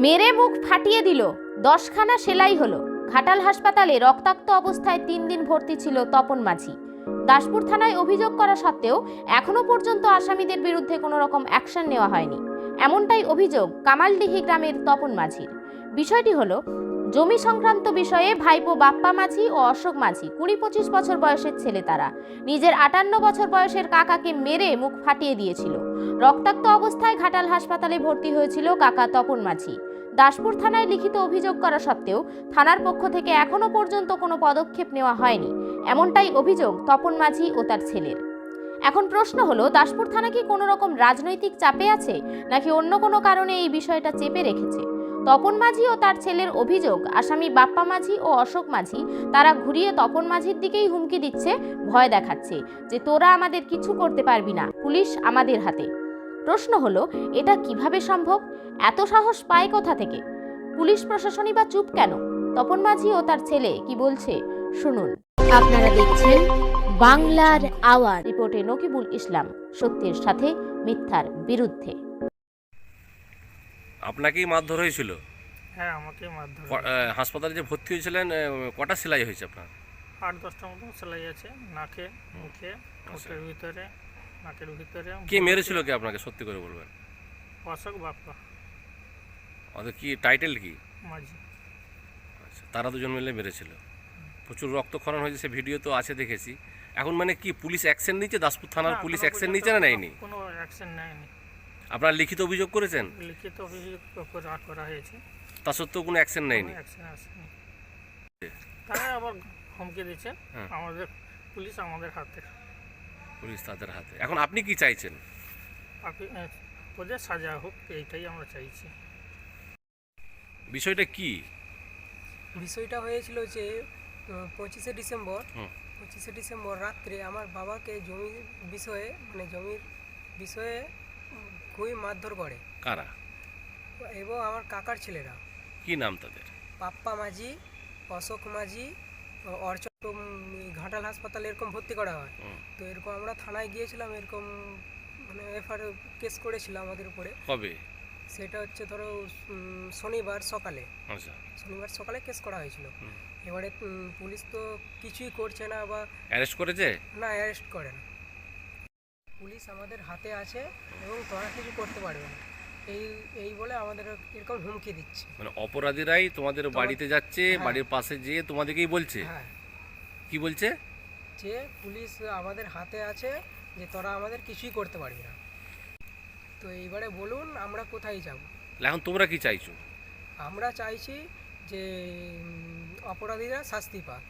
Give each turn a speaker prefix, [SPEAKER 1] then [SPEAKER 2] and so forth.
[SPEAKER 1] মেরে মুখ ফাটিয়ে দিল, 10খানা সেলাই হলো। ঘাটাল হাসপাতালে রক্তাক্ত অবস্থায় 3 দিন ভর্তি ছিল তপন মাঝি। দাসপুর থানায় অভিযোগ করা সত্ত্বেও এখনো পর্যন্ত আসামিদের বিরুদ্ধে কোনো রকম অ্যাকশন নেওয়া হয়নি, এমনটাই অভিযোগ কামালডিহি গ্রামের তপন মাঝির। বিষয়টি হলো, জমি সংক্রান্ত বিষয়ে ভাইপো বাপ্পা মাঝি ও অশোক মাঝি 20-25 বছর বয়সের ছেলে। তারা নিজের 58 বছর বয়সের কাকাকে মেরে মুখ ফাটিয়ে দিয়েছিল। রক্তাক্ত অবস্থায় ঘাটাল হাসপাতালে ভর্তি হয়েছিল কাকা তপন মাঝি। দাসপুর থানায় লিখিত অভিযোগ করা সত্ত্বেও থানার পক্ষ থেকে এখনো পর্যন্ত কোনো পদক্ষেপ নেওয়া হয়নি, এমনটাই অভিযোগ তপন মাঝি ও তার ছেলের। এখন প্রশ্ন হলো, দাসপুর থানা কি কোনো রকম রাজনৈতিক চাপে আছে, নাকি অন্য কোনো কারণে এই বিষয়টা চেপে রেখেছে? তপন মাঝি ও তার ছেলের অভিযোগ, আসামি বাপ্পা মাঝি ও অশোক মাঝি তারা ঘুরিয়ে তপন মাঝির দিকেই হুমকি দিচ্ছে, ভয় দেখাচ্ছে যে তোরা আমাদের কিছু করতে পারবি না, পুলিশ আমাদের হাতে। প্রশ্ন হলো, এটা কিভাবে সম্ভব? এত সাহস পায় কোথা থেকে? পুলিশ প্রশাসনই বা চুপ কেন? তপন মাঝি ও তার ছেলে কি বলছে শুনুন।
[SPEAKER 2] আপনারা দেখছেন বাংলার আওয়াজ।
[SPEAKER 1] রিপোর্টে নকিবুল ইসলাম, সত্যের সাথে মিথ্যার বিরুদ্ধে।
[SPEAKER 3] আপনাকেই মারধর হয়েছিল?
[SPEAKER 4] হ্যাঁ, আমাকে মারধর
[SPEAKER 3] হাসপাতালে যে ভর্তি হয়েছিলেন, কটা সেলাই হয়েছে আপনার?
[SPEAKER 4] 8-10টা মতো সেলাই আছে নাকে, মুখে, ঠোঁটের ভিতরে, নাকের ভিতরে।
[SPEAKER 3] কে মেরেছিল কে আপনাকে, সত্যি করে বলবেন?
[SPEAKER 4] অশোক বাপ্পা
[SPEAKER 3] ওদের কি টাইটেল কি?
[SPEAKER 4] মাঝি।
[SPEAKER 3] আচ্ছা, তারা দুজন মিলে মেরেছিল। প্রচুর রক্তক্ষরণ হয়েছে, সে ভিডিও তো আছে, দেখেছি। এখন মানে কি পুলিশ অ্যাকশন নিচ্ছে? দাসপুর থানার
[SPEAKER 4] না,
[SPEAKER 3] পুলিশ
[SPEAKER 4] এখনো
[SPEAKER 3] অ্যাকশন
[SPEAKER 4] পর্যন্ত
[SPEAKER 3] নিচ্ছে না নেয়নি?
[SPEAKER 4] কোনো অ্যাকশন নেয়নি।
[SPEAKER 3] আপনারা লিখিত অভিযোগ করেছেন?
[SPEAKER 4] লিখিত অভিযোগ করা হয়েছে,
[SPEAKER 3] তা সত্ত্বেও কোনো অ্যাকশন নেয়নি?
[SPEAKER 4] অ্যাকশন আসেনি। তারা আবার হুমকি দিচ্ছে,
[SPEAKER 3] হ্যাঁ।
[SPEAKER 4] আমাদের পুলিশ আমাদের হাতে।
[SPEAKER 3] পুলিশ তাদের হাতে। এখন আপনি কি চাইছেন?
[SPEAKER 4] ওদের সাজা হোক, এইটাই আমরা চাইছি।
[SPEAKER 3] বিষয়টা কি?
[SPEAKER 5] বিষয়টা হয়েছিল যে 25শে ডিসেম্বর
[SPEAKER 3] হুম।
[SPEAKER 5] 25শে ডিসেম্বর রাত্রে আমার বাবাকে জমির বিষয়ে খুবই মারধর করে,
[SPEAKER 3] কারা?
[SPEAKER 5] এবং আমার কাকার ছেলেরা,
[SPEAKER 3] কি নাম তাদের?
[SPEAKER 5] পাপ্পা মাঝি, অশোক মাঝি, অর্চন। ঘাটাল হাসপাতালে এরকম ভর্তি করা হয়।
[SPEAKER 3] হুম।
[SPEAKER 5] তো এরকম আমরা থানায় গিয়েছিলাম, এরকম মানে এফআইআর কেস করেছিলাম আমাদের উপরে।
[SPEAKER 3] কবে?
[SPEAKER 5] সেটা হচ্ছে ধরো শনিবার সকালে কেস করা হয়েছিল। এবারে পুলিশ তো কিছুই করছে না, বা
[SPEAKER 3] অ্যারেস্ট করেছে?
[SPEAKER 5] না, অ্যারেস্ট করে না। পুলিশ আমাদের হাতে আছে এবং তোরা কিছু করতে পারবে না, এই বলে আমাদের এরকম হুমকি দিচ্ছে।
[SPEAKER 3] মানে অপরাধীরাই তোমাদের বাড়িতে যাচ্ছে,
[SPEAKER 5] হ্যাঁ।
[SPEAKER 3] বাড়ির পাশে যেয়ে তোমাদেরকেই বলছে?
[SPEAKER 5] হ্যাঁ,
[SPEAKER 3] কি বলছে?
[SPEAKER 5] যে পুলিশ আমাদের হাতে আছে, যে তোরা আমাদের কিছুই করতে পারবি না। তো এইবারে বলুন আমরা কোথায় যাব?
[SPEAKER 3] এখন তোমরা কি চাইছো?
[SPEAKER 5] আমরা চাইছি যে অপরাধীরা শাস্তি পাক।